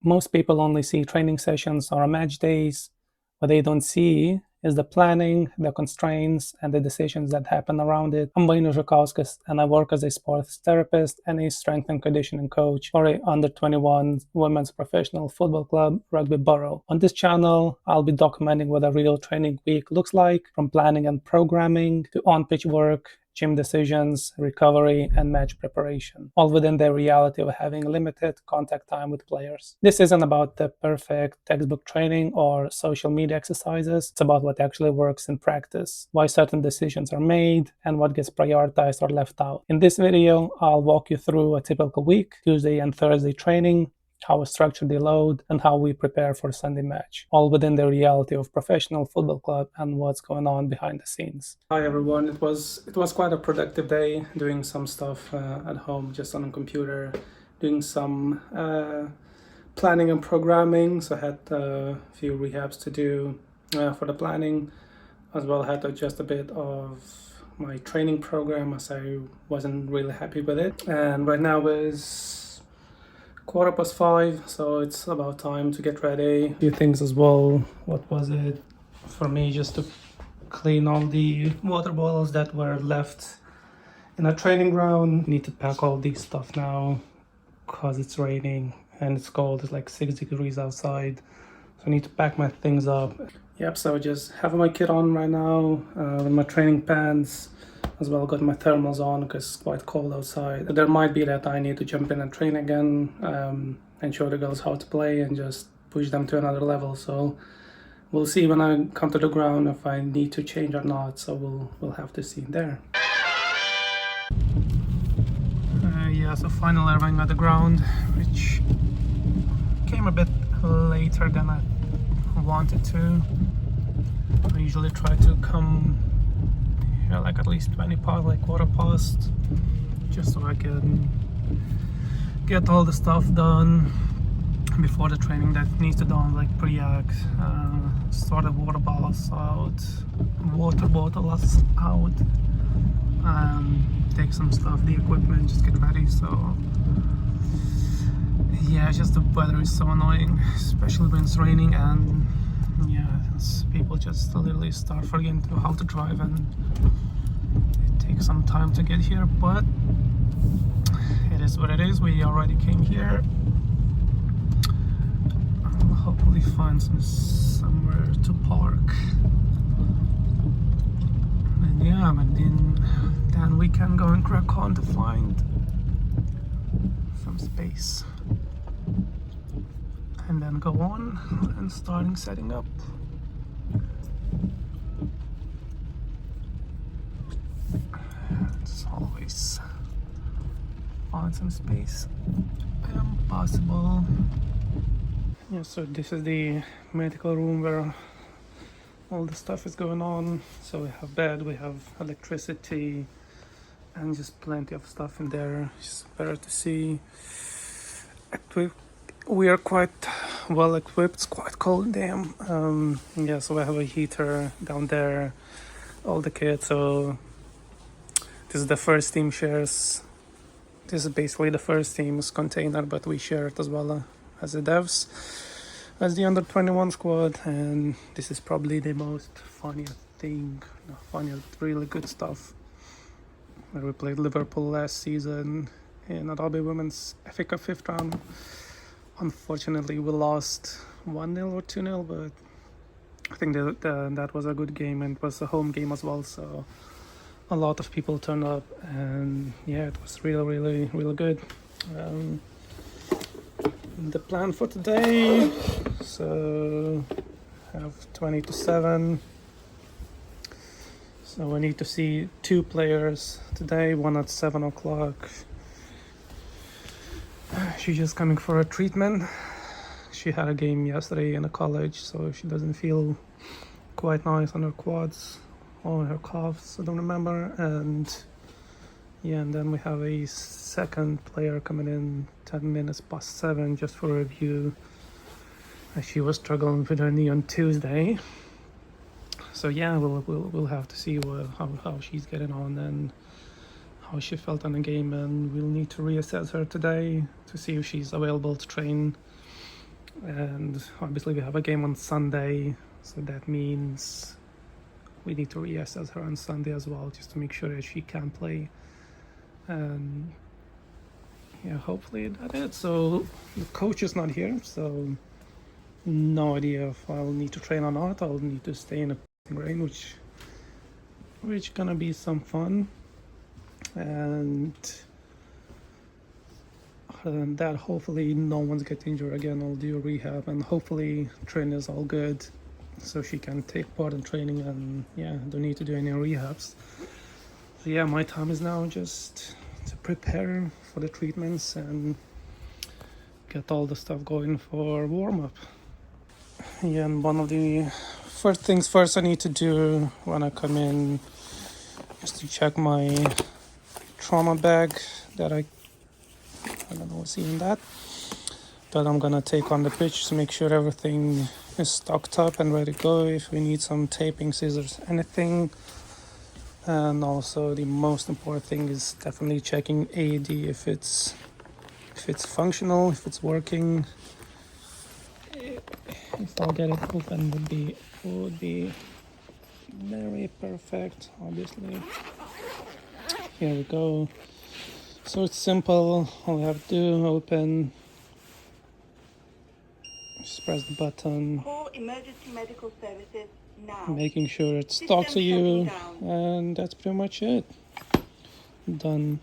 Most people only see training sessions or match days. What they don't see is the planning, the constraints, and the decisions that happen around it. I'm Vainu Zhukauskas, and I work as a sports therapist and a strength and conditioning coach for a under-21 women's professional football club, Rugby Borough. On this channel, I'll be documenting what a real training week looks like, from planning and programming to on-pitch work, gym decisions, recovery, and match preparation, all within the reality of having limited contact time with players. This isn't about the perfect textbook training or social media exercises. It's about what actually works in practice, why certain decisions are made, and what gets prioritized or left out. In this video, I'll walk you through a typical week, Tuesday and Thursday training, how we structure the load, and how we prepare for Sunday match, all within the reality of professional football club and what's going on behind the scenes. Hi everyone, it was quite a productive day, doing some stuff at home, just on a computer, doing some planning and programming. So I had a few rehabs to do for the planning, as well. I had to adjust a bit of my training program as I wasn't really happy with it. And right now is 5:15, so it's about time to get ready. A few things as well. What was it for me? Just to clean all the water bottles that were left in a training ground. Need to pack all these stuff now because it's raining and it's cold. It's like 6 degrees outside, so I need to pack my things up. Yep, so just have my kit on right now with my training pants. As well, got my thermals on because it's quite cold outside. There might be that I need to jump in and train again and show the girls how to play and just push them to another level. So we'll see when I come to the ground if I need to change or not. So we'll have to see there. Yeah, so finally arriving at the ground, which came a bit later than I wanted to. I usually try to come like at least 20 past, like quarter past, just so I can get all the stuff done before the training that needs to be done, like pre-act, sort of water bottles out, take some stuff, the equipment, just get ready. So yeah, just the weather is so annoying, especially when it's raining, and yeah, people just literally start forgetting how to drive, and it takes some time to get here, but it is what it is. We already came here. I'll hopefully find somewhere to park, and yeah, but then we can go and crack on to find some space, and then go on and starting setting up. It's always find some space impossible. Yeah, so this is the medical room where all the stuff is going on. So we have bed, we have electricity, and just plenty of stuff in there. It's better to see. We are quite well equipped. It's quite cold, damn. Yeah, so we have a heater down there, all the kit. So this is the first team shares. This is basically the first team's container, but we share it as well as the devs, as the under-21 squad. And this is probably the most funniest thing, really good stuff. Where we played Liverpool last season in a Rugby Women's FA Cup 5th round. Unfortunately, we lost 1-0 or 2-0, but I think that was a good game, and it was a home game as well. So a lot of people turned up, and yeah, it was really good. The plan for today, so have 20 to 7. So we need to see 2 players today, one at 7 o'clock. She's just coming for a treatment. She had a game yesterday in a college, so she doesn't feel quite nice on her quads or her calves, I don't remember. And yeah, and then we have a second player coming in 10 minutes past 7 just for review. She was struggling with her knee on Tuesday. So yeah, we'll have to see how she's getting on and how she felt on the game, and we'll need to reassess her today to see if she's available to train And obviously we have a game on Sunday, so that means we need to reassess her on Sunday as well, just to make sure that she can play. And yeah, hopefully that's it. So the coach is not here, so no idea if I'll need to train or not. I'll need to stay in a rain, which gonna be some fun. And other than that, hopefully no one's get injured again. I'll do a rehab, and hopefully training is all good, so she can take part in training, and yeah, don't need to do any rehabs. So yeah, my time is now just to prepare for the treatments and get all the stuff going for warm-up. Yeah, and one of the first things first I need to do when I come in is to check my trauma bag that I don't know what's in that, but I'm gonna take on the pitch to make sure everything is stocked up and ready to go. If we need some taping, scissors, anything. And also the most important thing is definitely checking AED if it's functional, if it's working. If I'll get it open would be very perfect, obviously. Here we go. So it's simple. All we have to do, open, just press the button. Call emergency medical services now. Making sure it talks to you, and that's pretty much it. Done.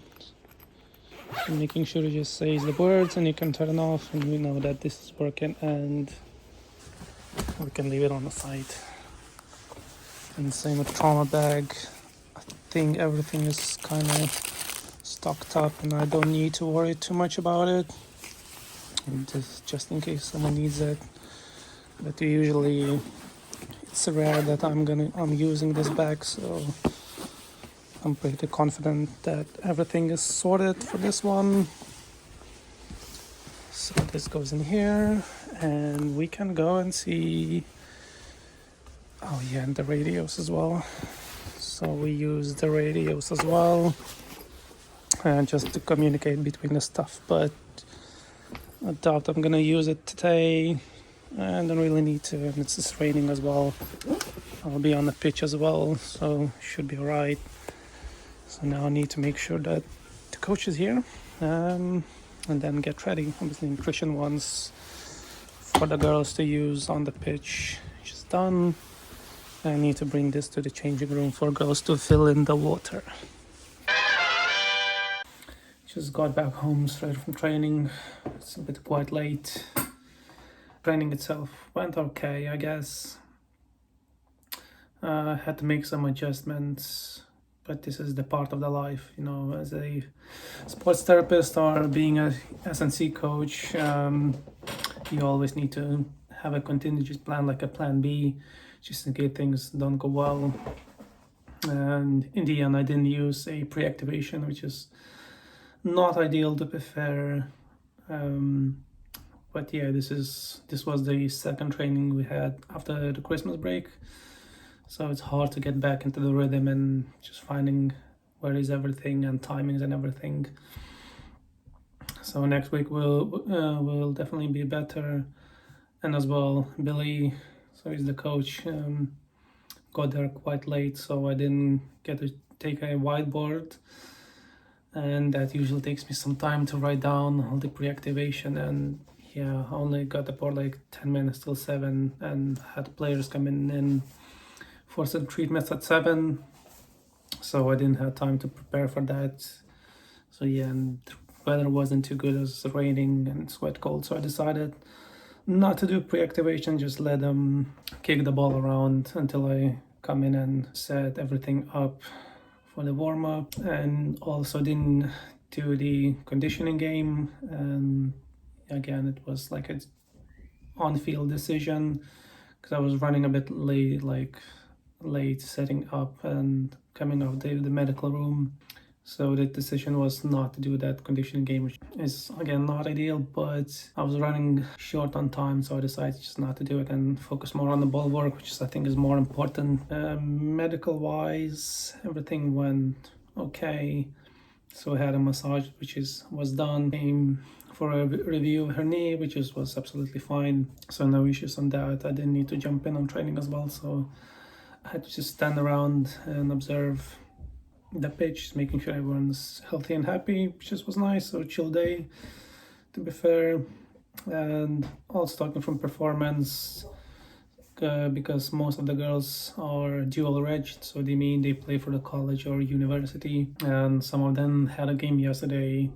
And making sure it just says the words, and you can turn it off, and we know that this is working, and we can leave it on the side. And same with trauma bag. I think everything is kind of stocked up, and I don't need to worry too much about it. And just in case someone needs it. But usually it's rare that I'm using this bag, so I'm pretty confident that everything is sorted for this one. So this goes in here, and we can go and see. Oh yeah, and the radios as well. So we use the radios as well, just to communicate between the stuff. But I doubt I'm gonna use it today. I don't really need to, and it's just raining as well. I'll be on the pitch as well, so should be alright. So now I need to make sure that the coach is here, and then get ready. Obviously, nutrition ones for the girls to use on the pitch is done. I need to bring this to the changing room for girls to fill in the water. Just got back home straight from training. It's a bit quite late. Training itself went okay, I guess. Had to make some adjustments, but this is the part of the life, you know, as a sports therapist or being a S&C coach. You always need to have a contingency plan, like a plan B, just in case things don't go well. And in the end, I didn't use a pre-activation, which is not ideal, to be fair. But yeah, this was the second training we had after the Christmas break, so it's hard to get back into the rhythm and just finding where is everything and timings and everything. So next week will definitely be better. And as well, Billy, so he's the coach, got there quite late, so I didn't get to take a whiteboard, and that usually takes me some time to write down all the pre-activation. And yeah, I only got the board like 10 minutes till 7, and had players come in for some treatments at 7, so I didn't have time to prepare for that. So yeah, and the weather wasn't too good, it was raining and it's wet cold, so I decided not to do pre-activation, just let them kick the ball around until I come in and set everything up for the warm-up. And also didn't do the conditioning game, and again it was like an on-field decision because I was running a bit late setting up and coming out of the medical room. So the decision was not to do that conditioning game, which is again not ideal, but I was running short on time, so I decided just not to do it and focus more on the ball work, which I think is more important. Medical wise, everything went okay. So I had a massage, which was done. Came for a review of her knee, which was absolutely fine. So no issues on that. I didn't need to jump in on training as well, so I had to just stand around and observe the pitch, making sure everyone's healthy and happy, which just was nice. So chill day, to be fair. And also talking from performance, because most of the girls are dual regged, so they mean they play for the college or university, and some of them had a game yesterday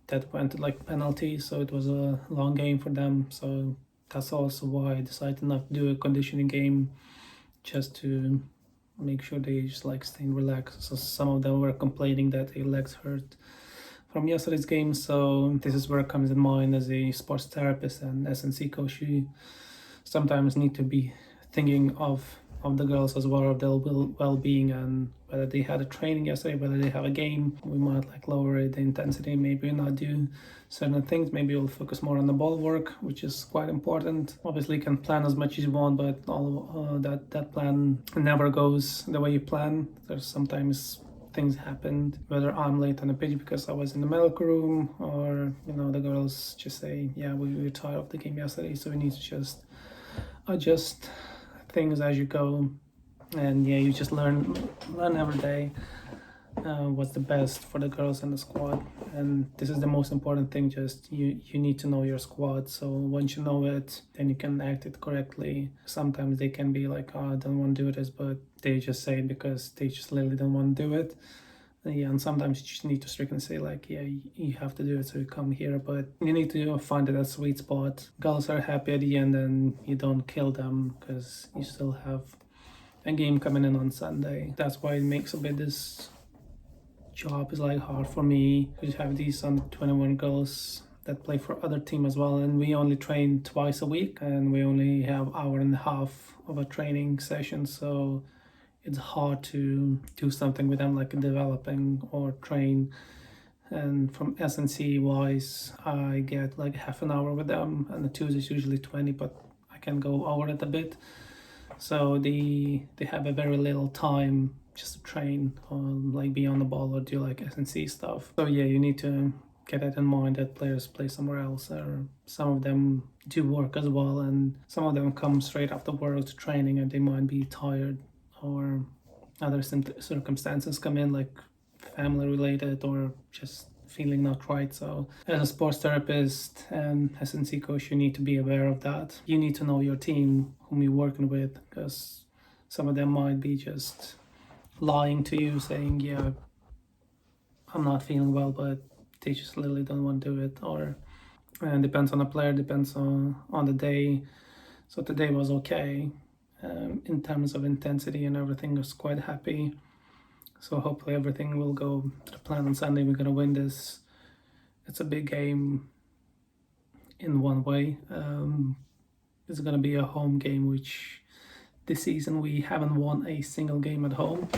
that went like penalty, so it was a long game for them. So that's also why I decided not to do a conditioning game, just to make sure they just like staying relaxed. So some of them were complaining that their legs hurt from yesterday's game. So this is where it comes in mind as a sports therapist and S&C coach. You sometimes need to be thinking of the girls as well, of their well-being, and whether they had a training yesterday, whether they have a game. We might like lower the intensity, maybe not do certain things. Maybe we'll focus more on the ball work, which is quite important. Obviously you can plan as much as you want, but all that plan never goes the way you plan. There's sometimes things happened, whether I'm late on the pitch because I was in the medical room, or the girls just say, yeah, we were tired of the game yesterday, so we need to just adjust things as you go. And yeah, you just learn every day what's the best for the girls and the squad. And this is the most important thing, just you need to know your squad. So once you know it, then you can act it correctly. Sometimes they can be like, oh, I don't want to do this, but they just say it because they just literally don't want to do it. Yeah, and sometimes you just need to strictly say like, yeah, you have to do it, so you come here. But you need to find that sweet spot. Girls are happy at the end and you don't kill them, because you still have a game coming in on Sunday. That's why it makes a bit this job is like hard for me. We have these 21 girls that play for other team as well, and we only train twice a week, and we only have hour and a half of a training session. So it's hard to do something with them, like developing or train. And from S&C wise, I get like half an hour with them, and the twos is usually 20, but I can go over it a bit. So they have a very little time just to train or like be on the ball or do like S&C stuff. So yeah, you need to get that in mind, that players play somewhere else, or some of them do work as well, and some of them come straight after work to training and they might be tired, or other circumstances come in, like family related or just feeling not right. So as a sports therapist and S&C coach, you need to be aware of that. You need to know your team, whom you're working with, because some of them might be just lying to you, saying, yeah, I'm not feeling well, but they just literally don't want to do it. Or and depends on the player, depends on the day. So today was okay. In terms of intensity and everything, was quite happy. So hopefully everything will go to the plan on Sunday. We're gonna win this. It's a big game in one way. It's gonna be a home game, which this season we haven't won a single game at home,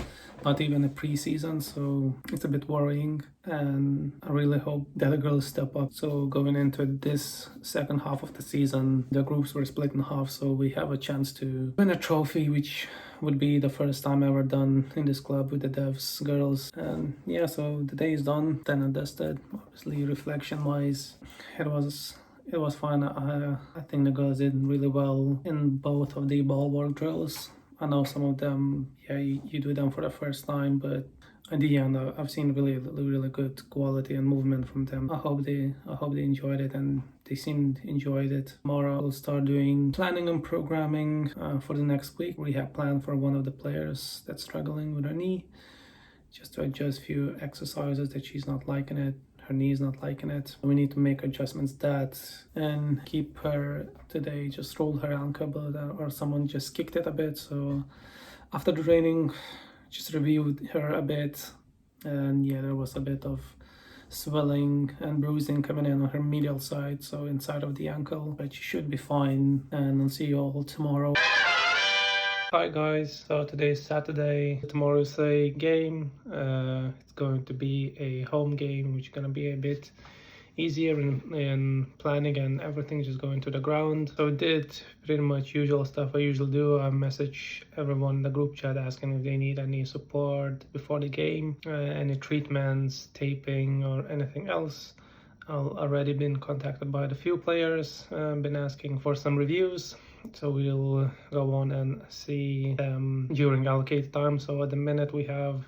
not even a preseason, so it's a bit worrying, and I really hope that the girls step up. So going into this second half of the season, the groups were split in half, so we have a chance to win a trophy, which would be the first time ever done in this club with the Devs girls. And yeah, so the day is done, then and dusted. Obviously, reflection wise, it was fun. I think the girls did really well in both of the ball work drills. I know some of them, yeah, you do them for the first time, but in the end, I've seen really good quality and movement from them. I hope they enjoyed it, and they seemed enjoyed it. Tomorrow I'll start doing planning and programming for the next week. Rehab plan for one of the players that's struggling with her knee, just to adjust a few exercises that she's not liking it. Her knee is not liking it. We need to make adjustments that and keep her today. Just rolled her ankle, but or someone just kicked it a bit. So after the training, just reviewed her a bit, and yeah, there was a bit of swelling and bruising coming in on her medial side, so inside of the ankle, but she should be fine. And I'll see you all tomorrow. Hi guys, so today is Saturday, tomorrow is a game. It's going to be a home game, which is going to be a bit easier in planning, and everything just going to the ground. So I did pretty much usual stuff I usually do. I message everyone in the group chat asking if they need any support before the game, any treatments, taping, or anything else. I've already been contacted by a few players, been asking for some reviews. So we'll go on and see them during allocated time. So at the minute we have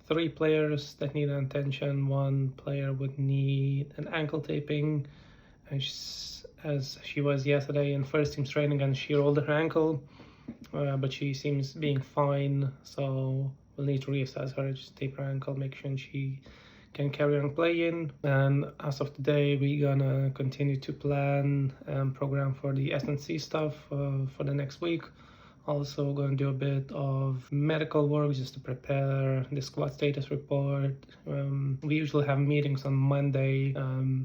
3 players that need attention. 1 player would need an ankle taping, and as she was yesterday in first team's training, and she rolled her ankle, but she seems being fine. So we'll need to reassess her, just tape her ankle, make sure she can carry on playing. And as of today, we're gonna continue to plan and program for the S&C stuff for the next week. Also going to do a bit of medical work just to prepare the squad status report. We usually have meetings on Monday,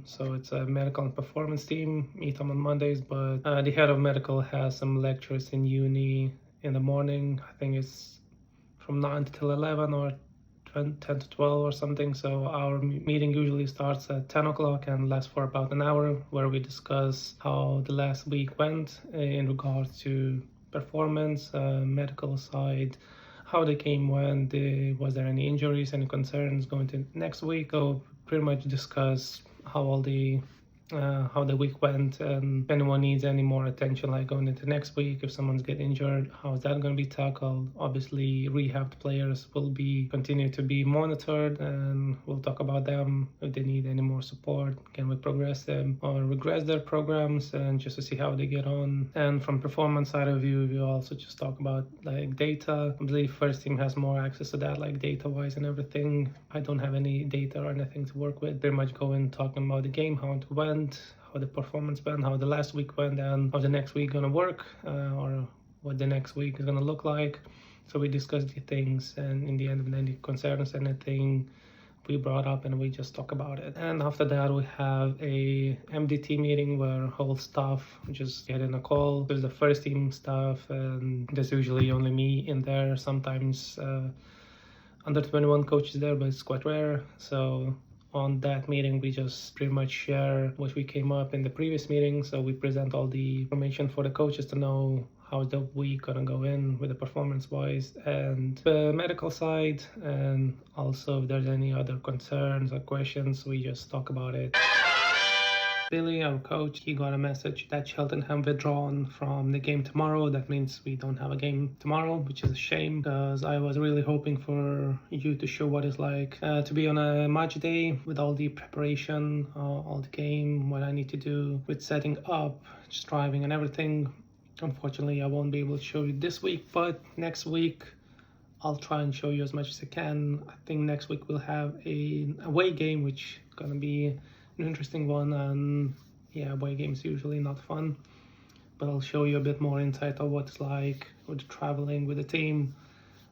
so it's a medical and performance team, meet them on Mondays, but the head of medical has some lectures in uni in the morning. I think it's from 9 till 11 or 10 to 12 or something. So our meeting usually starts at 10 o'clock and lasts for about an hour, where we discuss how the last week went in regards to performance, medical side, how the game went, was there any injuries, any concerns going to next week. So pretty much discuss how the week went, and if anyone needs any more attention, like going into next week, if someone's get injured, how is that going to be tackled. Obviously, rehabbed players will be continue to be monitored, and we'll talk about them. If they need any more support, can we progress them or regress their programs, and just to see how they get on. And from performance side of view, we also just talk about like data. I believe first team has more access to that, like data wise and everything. I don't have any data or anything to work with. Pretty much go in talking about the game, how it went, how the performance went, how the last week went, and how the next week gonna work, or what the next week is gonna look like. So we discuss the things, and in the end, of any concerns, anything we brought up, and we just talk about it. And after that, we have a MDT meeting where whole staff just get in a call. There's the first team staff, and there's usually only me in there. Sometimes under 21 coaches there, but it's quite rare. So on that meeting, we just pretty much share what we came up in the previous meeting. So we present all the information for the coaches to know how the week gonna go in with the performance wise and the medical side. And also if there's any other concerns or questions, we just talk about it. Billy, our coach, he got a message that Cheltenham withdrawn from the game tomorrow. That means we don't have a game tomorrow, which is a shame, because I was really hoping for you to show what it's like to be on a match day with all the preparation, all the game, what I need to do with setting up, just driving and everything. Unfortunately, I won't be able to show you this week, but next week I'll try and show you as much as I can. I think next week we'll have a away game, which is gonna be an interesting one. And yeah, away games usually not fun, but I'll show you a bit more insight of what it's like with traveling with the team,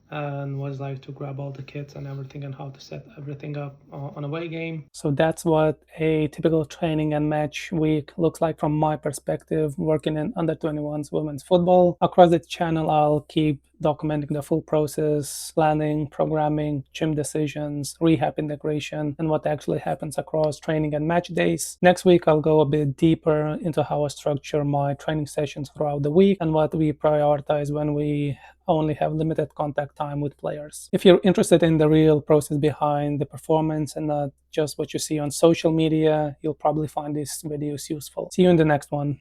and what it's like to grab all the kits and everything, and how to set everything up on a away game. So that's what a typical training and match week looks like from my perspective, working in under 21s women's football. Across the channel, I'll keep documenting the full process, planning, programming, gym decisions, rehab integration, and what actually happens across training and match days. Next week, I'll go a bit deeper into how I structure my training sessions throughout the week and what we prioritize when we only have limited contact time with players. If you're interested in the real process behind the performance and not just what you see on social media, you'll probably find these videos useful. See you in the next one.